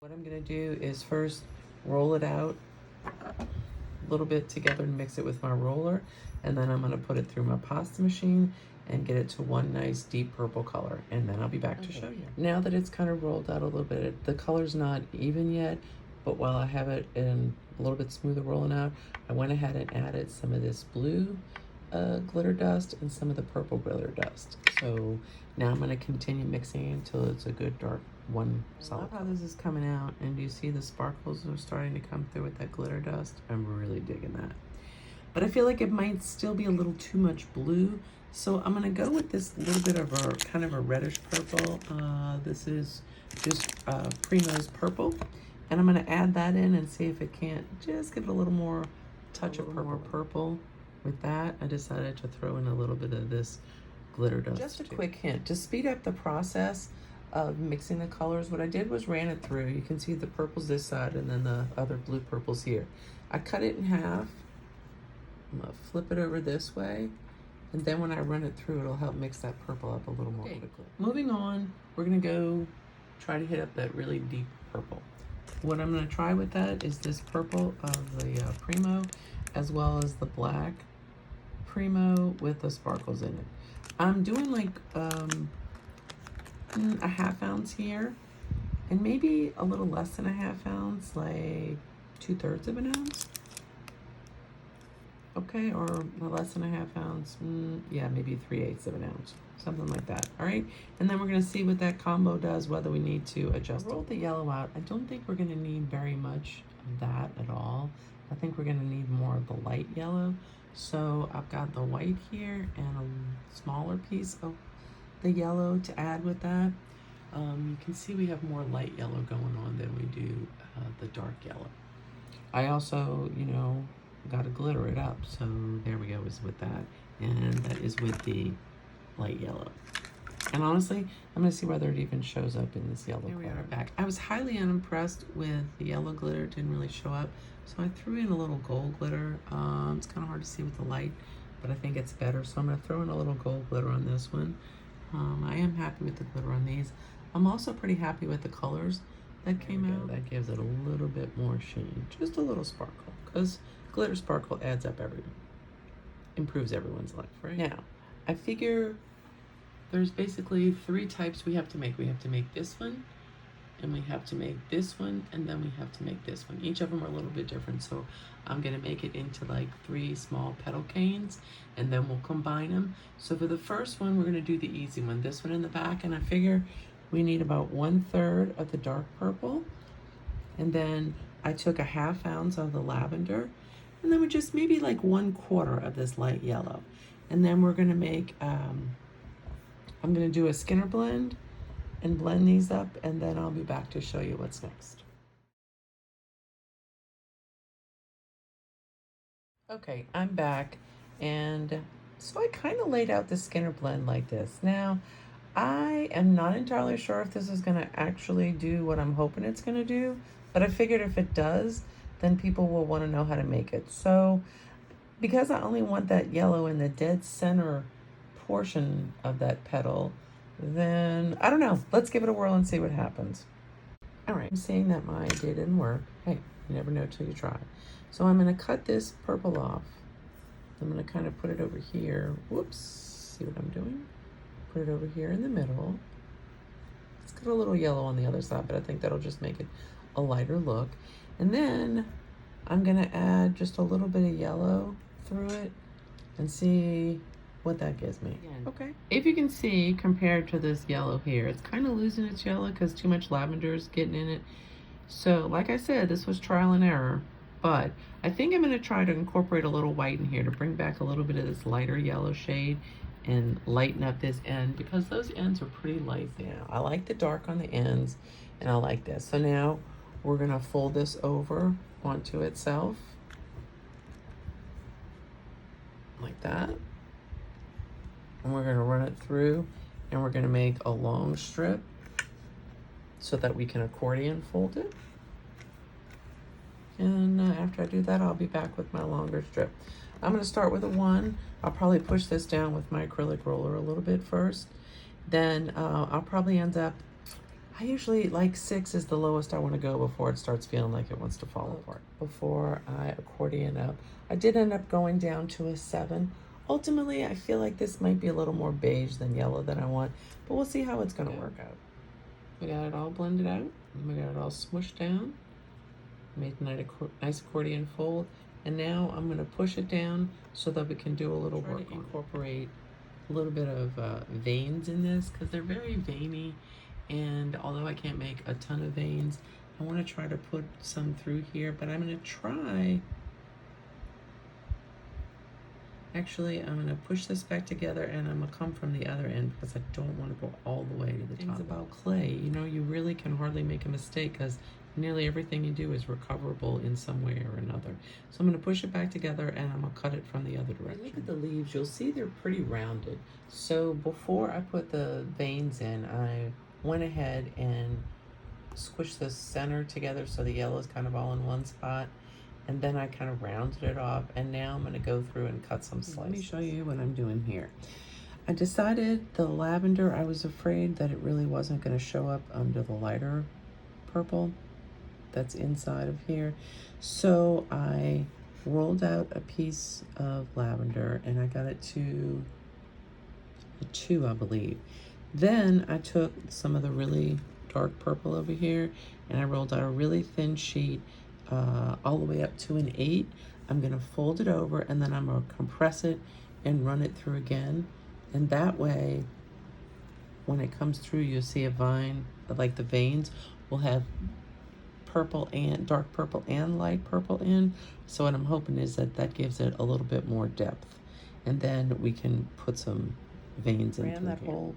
What I'm gonna do is first roll it out a little bit together and mix it with my roller, and then I'm gonna put it through my pasta machine and get it to one nice deep purple color, and then I'll be back to show you. Now that it's kind of rolled out a little bit, the color's not even yet, but while I have it in a little bit smoother rolling out, I went ahead and added some of this blue glitter dust and some of the purple glitter dust. So now I'm gonna continue mixing until it's a good dark one solid. I love how this is coming out, and you see the sparkles are starting to come through with that glitter dust. I'm really digging that. But I feel like it might still be a little too much blue, so I'm gonna go with this little bit of a kind of a reddish purple. This is just Primo's purple, and I'm gonna add that in and see if it can't just give it a little more touch of purple. With that, I decided to throw in a little bit of this glitter dust. Just a quick hint, to speed up the process of mixing the colors, what I did was ran it through. You can see the purples this side and then the other blue purples here. I cut it in half. I'm gonna flip it over this way, and then when I run it through, it'll help mix that purple up a little more quickly. Moving on, we're gonna go try to hit up that really deep purple. What I'm gonna try with that is this purple of the Primo, as well as the black Primo with the sparkles in it. I'm doing like a ½ ounce here, and maybe a little less than a ½ ounce, like 2/3 of an ounce. Okay, or less than a ½ ounce. Yeah, maybe 3/8 of an ounce, something like that. All right, and then we're gonna see what that combo does, whether we need to adjust. Roll the yellow out. I don't think we're gonna need very much of that at all. I think we're gonna need more of the light yellow. So I've got the white here and a smaller piece of the yellow to add with that. You can see we have more light yellow going on than we do the dark yellow. I also, got to glitter it up. So there we go, is with that. And that is with the light yellow. And honestly, I'm gonna see whether it even shows up in this yellow. Here we are back. I was highly unimpressed with the yellow glitter. It didn't really show up. So I threw in a little gold glitter. It's kind of hard to see with the light, but I think it's better. So I'm gonna throw in a little gold glitter on this one. I am happy with the glitter on these. I'm also pretty happy with the colors that came out. That gives it a little bit more sheen, just a little sparkle, because glitter sparkle adds up improves everyone's life, right? Now, I figure there's basically 3 types we have to make. We have to make this one, and we have to make this one, and then we have to make this one. Each of them are a little bit different, so I'm gonna make it into like 3 small petal canes, and then we'll combine them. So for the first one, we're gonna do the easy one, this one in the back, and I figure we need about 1/3 of the dark purple, and then I took a ½ ounce of the lavender, and then we just maybe like 1/4 of this light yellow. And then we're gonna make, I'm gonna do a Skinner blend and blend these up, and then I'll be back to show you what's next. Okay, I'm back, and so I kind of laid out the Skinner blend like this. Now, I am not entirely sure if this is gonna actually do what I'm hoping it's gonna do, but I figured if it does, then people will wanna know how to make it. So, because I only want that yellow in the dead center portion of that petal, then I don't know. Let's give it a whirl and see what happens. All right, I'm seeing that my idea didn't work. Hey, you never know till you try. So I'm gonna cut this purple off. I'm gonna kind of put it over here. Whoops, see what I'm doing? Put it over here in the middle. It's got a little yellow on the other side, but I think that'll just make it a lighter look. And then I'm gonna add just a little bit of yellow through it and see what that gives me. Okay. If you can see, compared to this yellow here, it's kind of losing its yellow because too much lavender is getting in it. So like I said, this was trial and error, but I think I'm gonna try to incorporate a little white in here to bring back a little bit of this lighter yellow shade and lighten up this end, because those ends are pretty light now. I like the dark on the ends, and I like this. So now we're gonna fold this over onto itself like that, and we're gonna run it through, and we're gonna make a long strip so that we can accordion fold it. And after I do that, I'll be back with my longer strip. I'm gonna start with a 1. I'll probably push this down with my acrylic roller a little bit first. Then I'll probably end up I usually, like 6 is the lowest I want to go before it starts feeling like it wants to fall apart. Before I accordion up, I did end up going down to a 7. Ultimately, I feel like this might be a little more beige than yellow than I want, but we'll see how it's going to work out. We got it all blended out. We got it all smushed down. Made a nice accordion fold. And now I'm going to push it down so that we can do a little work on incorporate a little bit of veins in this because they're very veiny. And although I can't make a ton of veins, I want to try to put some through here, but I'm going to try. Actually, I'm going to push this back together and I'm going to come from the other end because I don't want to go all the way to the top. Things about clay, you know, you really can hardly make a mistake because nearly everything you do is recoverable in some way or another. So I'm going to push it back together and I'm going to cut it from the other direction. Look at the leaves, you'll see they're pretty rounded. So before I put the veins in, I went ahead and squished the center together so the yellow is kind of all in one spot. And then I kind of rounded it off, and now I'm going to go through and cut some slices. Let me show you what I'm doing here. I decided the lavender, I was afraid that it really wasn't going to show up under the lighter purple that's inside of here. So I rolled out a piece of lavender, and I got it to a 2, I believe. Then I took some of the really dark purple over here, and I rolled out a really thin sheet all the way up to an 8. I'm going to fold it over and then I'm going to compress it and run it through again. And that way, when it comes through, you'll see a vine, like the veins will have purple and dark purple and light purple in. So what I'm hoping is that that gives it a little bit more depth. And then we can put some veins in. Ran that whole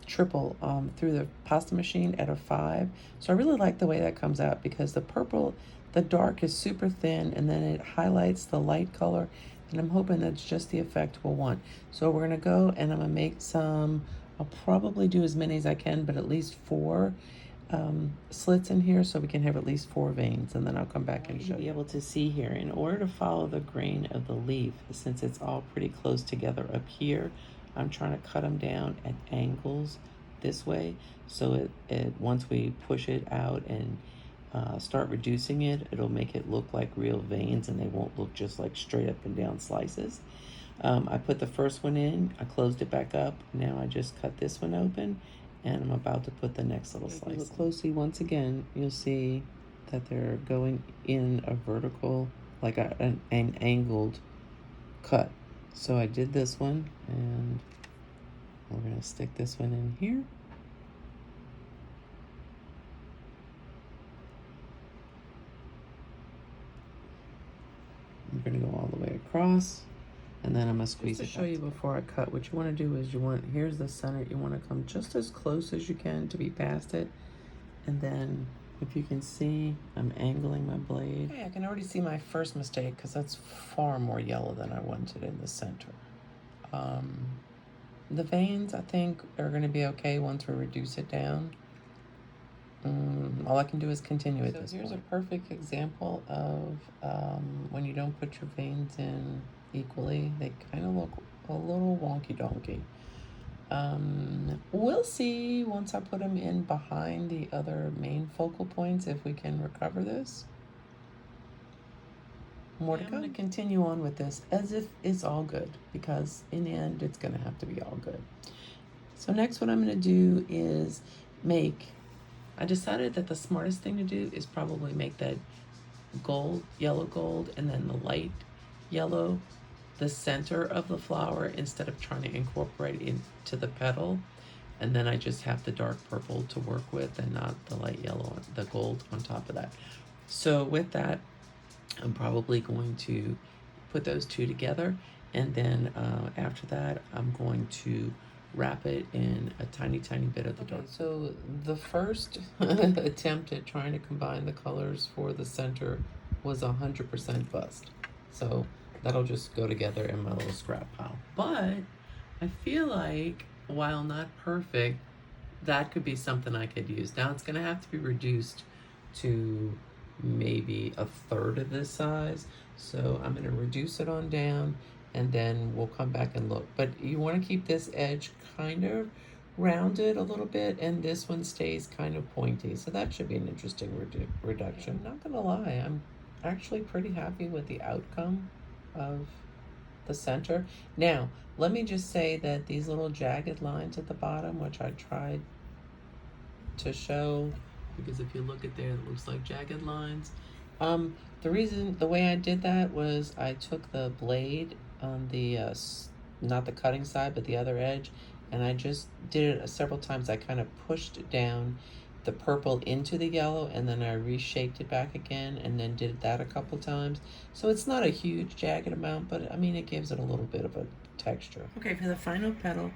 triple through the pasta machine at a 5. So I really like the way that comes out because the purple, the dark is super thin and then it highlights the light color, and I'm hoping that's just the effect we'll want. So we're gonna go and I'm gonna make some, I'll probably do as many as I can, but at least 4 slits in here so we can have at least 4 veins, and then I'll come back and show you. Be able to see here, in order to follow the grain of the leaf, since it's all pretty close together up here, I'm trying to cut them down at angles this way, so it once we push it out and start reducing it, it'll make it look like real veins and they won't look just like straight up and down slices. I put the first one in, I closed it back up, now I just cut this one open and I'm about to put the next little slice. If you look closely once again, you'll see that they're going in a vertical, like an angled cut. So I did this one, and we're going to stick this one in here. I'm going to go all the way across, and then I'm going to squeeze it. Just to show you before I cut, what you want to do is here's the center, you want to come just as close as you can to be past it, and then if you can see, I'm angling my blade. Okay, I can already see my first mistake because that's far more yellow than I wanted in the center. The veins, I think, are going to be okay once we reduce it down. All I can do is continue it. So here's a perfect example of when you don't put your veins in equally, they kind of look a little wonky-donkey. We'll see once I put them in behind the other main focal points if we can recover this. More to come. I'm going to continue on with this as if it's all good, because in the end it's going to have to be all good. So next what I'm going to do is I decided that the smartest thing to do is probably make that gold, yellow gold, and then the light yellow the center of the flower instead of trying to incorporate it into the petal. And then I just have the dark purple to work with and not the light yellow, the gold on top of that. So with that, I'm probably going to put those two together, and then after that I'm going to wrap it in a tiny bit of the dark. So the first attempt at trying to combine the colors for the center was 100% bust. So that'll just go together in my little scrap pile. But I feel like, while not perfect, that could be something I could use. Now it's gonna have to be reduced to maybe a third of this size. So I'm gonna reduce it on down, and then we'll come back and look. But you wanna keep this edge kind of rounded a little bit, and this one stays kind of pointy. So that should be an interesting reduction. Not gonna lie, I'm actually pretty happy with the outcome of the center. Now, let me just say that these little jagged lines at the bottom, which I tried to show, because if you look at there, it looks like jagged lines. The way I did that was I took the blade on the, not the cutting side, but the other edge, and I just did it several times. I kind of pushed down the purple into the yellow, and then I reshaped it back again, and then did that a couple times. So it's not a huge jagged amount, but I mean, it gives it a little bit of a texture. Okay, for the final petal,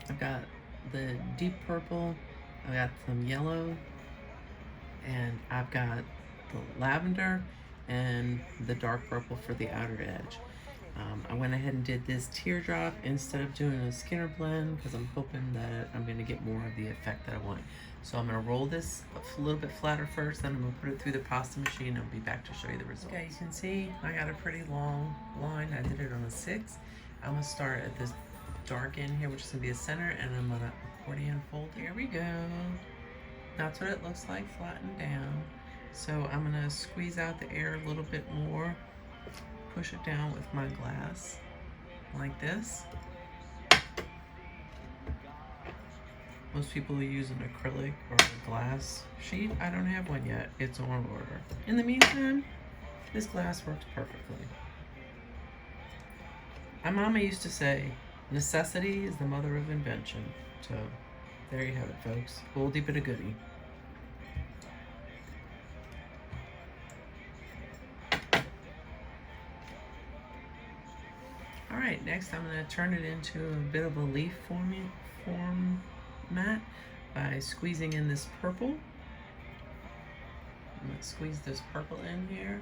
I've got the deep purple, I've got some yellow, and I've got the lavender and the dark purple for the outer edge. I went ahead and did this teardrop instead of doing a Skinner blend because I'm hoping that I'm going to get more of the effect that I want. So I'm going to roll this a little bit flatter first, then I'm going to put it through the pasta machine and I'll be back to show you the results. Okay, you can see I got a pretty long line. I did it on a 6. I'm going to start at this dark end here, which is going to be a center, and I'm going to accordion fold. Here we go. That's what it looks like flattened down. So I'm going to squeeze out the air a little bit more, push it down with my glass like this. Most people use an acrylic or a glass sheet. I don't have one yet. It's on order. In the meantime, this glass works perfectly. My mama used to say, necessity is the mother of invention. So there you have it, folks. Oldie but a goodie. Alright, next I'm going to turn it into a bit of a leaf format by squeezing in this purple. I'm going to squeeze this purple in here,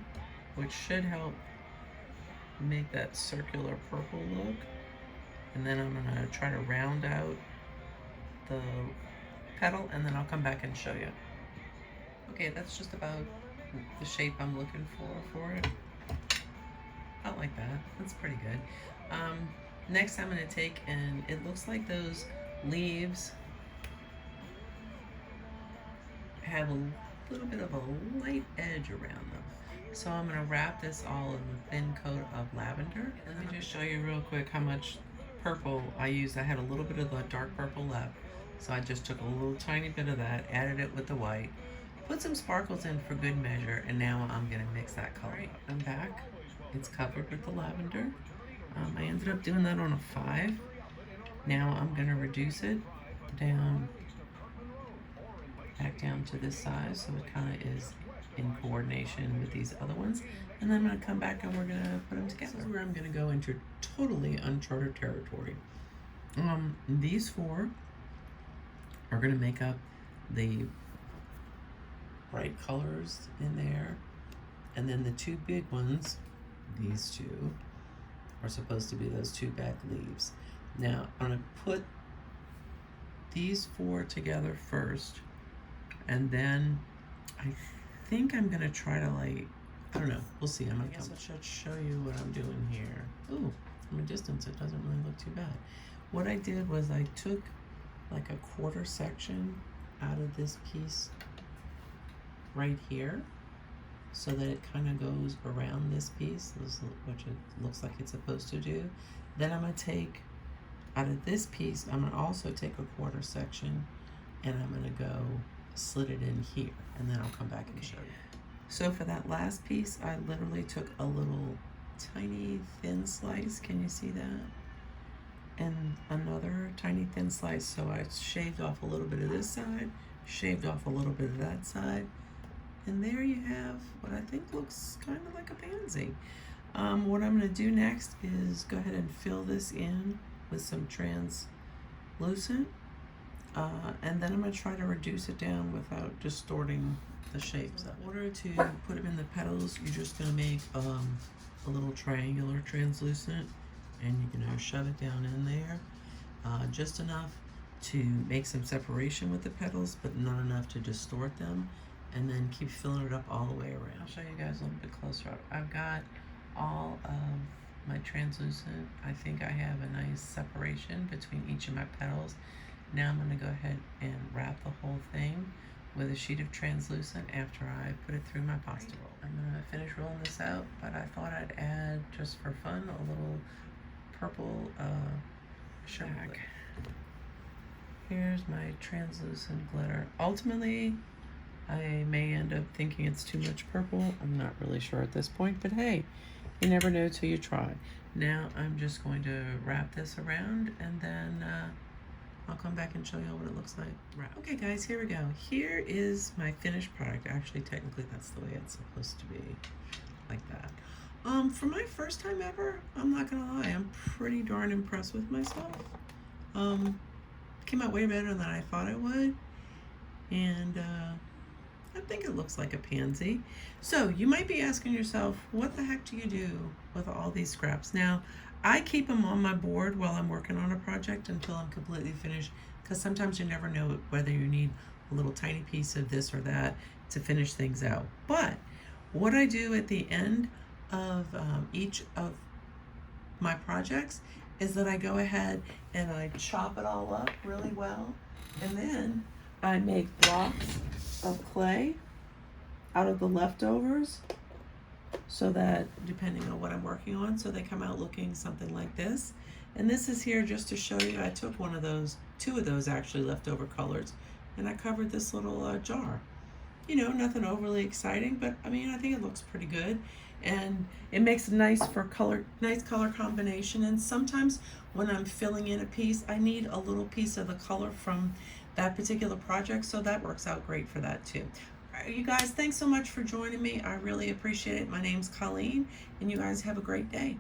which should help make that circular purple look. And then I'm going to try to round out the petal, and then I'll come back and show you. Okay, that's just about the shape I'm looking for it. I like that. That's pretty good. Next I'm going to take, and it looks like those leaves have a little bit of a light edge around them. So I'm going to wrap this all in a thin coat of lavender. Let me just show you real quick how much purple I used. I had a little bit of the dark purple left, so I just took a little tiny bit of that, added it with the white, put some sparkles in for good measure, and now I'm going to mix that color. Right, I'm back. It's covered with the lavender. I ended up doing that on a 5. Now I'm going to reduce it down, back down to this size, so it kind of is in coordination with these other ones. And then I'm going to come back and we're going to put them together. This is where I'm going to go into totally uncharted territory. These 4 are going to make up the bright colors in there. And then the 2 big ones, these 2, are supposed to be those 2 back leaves. Now I'm going to put these 4 together first, and then I think I'm going to try to, like, I don't know, we'll see. I guess I should show you what I'm doing here. Ooh, from a distance it doesn't really look too bad. What I did was I took like a quarter section out of this piece right here, so that it kind of goes around this piece, which it looks like it's supposed to do. Then I'm going to take, out of this piece, I'm going to also take a quarter section, and I'm going to go slit it in here, and then I'll come back and show you. So for that last piece, I literally took a little tiny thin slice, can you see that? And another tiny thin slice, so I shaved off a little bit of this side, shaved off a little bit of that side, and there you have what I think looks kind of like a pansy. What I'm going to do next is go ahead and fill this in with some translucent, and then I'm going to try to reduce it down without distorting the shapes. In order to put them in the petals, you're just going to make a little triangular translucent, and you're going to shove it down in there, just enough to make some separation with the petals, but not enough to distort them. And then keep filling it up all the way around. I'll show you guys a little bit closer up. I've got all of my translucent. I think I have a nice separation between each of my petals. Now I'm going to go ahead and wrap the whole thing with a sheet of translucent after I put it through my pasta roll. I'm going to finish rolling this out, but I thought I'd add, just for fun, a little purple shellac. Here's my translucent glitter. Ultimately, I may end up thinking it's too much purple. I'm not really sure at this point, but hey, you never know till you try. Now I'm just going to wrap this around, and then I'll come back and show you what it looks like. Okay guys, here we go. Here is my finished product. Actually, technically that's the way it's supposed to be, like that. For my first time ever, I'm not gonna lie, I'm pretty darn impressed with myself. Came out way better than I thought it would. And I think it looks like a pansy. So you might be asking yourself, what the heck do you do with all these scraps? Now, I keep them on my board while I'm working on a project until I'm completely finished, because sometimes you never know whether you need a little tiny piece of this or that to finish things out. But what I do at the end of each of my projects is that I go ahead and I chop it all up really well, and then I make blocks of clay out of the leftovers, so that depending on what I'm working on, so they come out looking something like this. And this is here just to show you, I took one of those, two of those actually leftover colors, and I covered this little jar. You know, nothing overly exciting, but I mean, I think it looks pretty good. And it makes a nice color combination. And sometimes when I'm filling in a piece, I need a little piece of the color from that particular project, so that works out great for that too. All right, you guys, thanks so much for joining me. I really appreciate it. My name's Colleen, and you guys have a great day.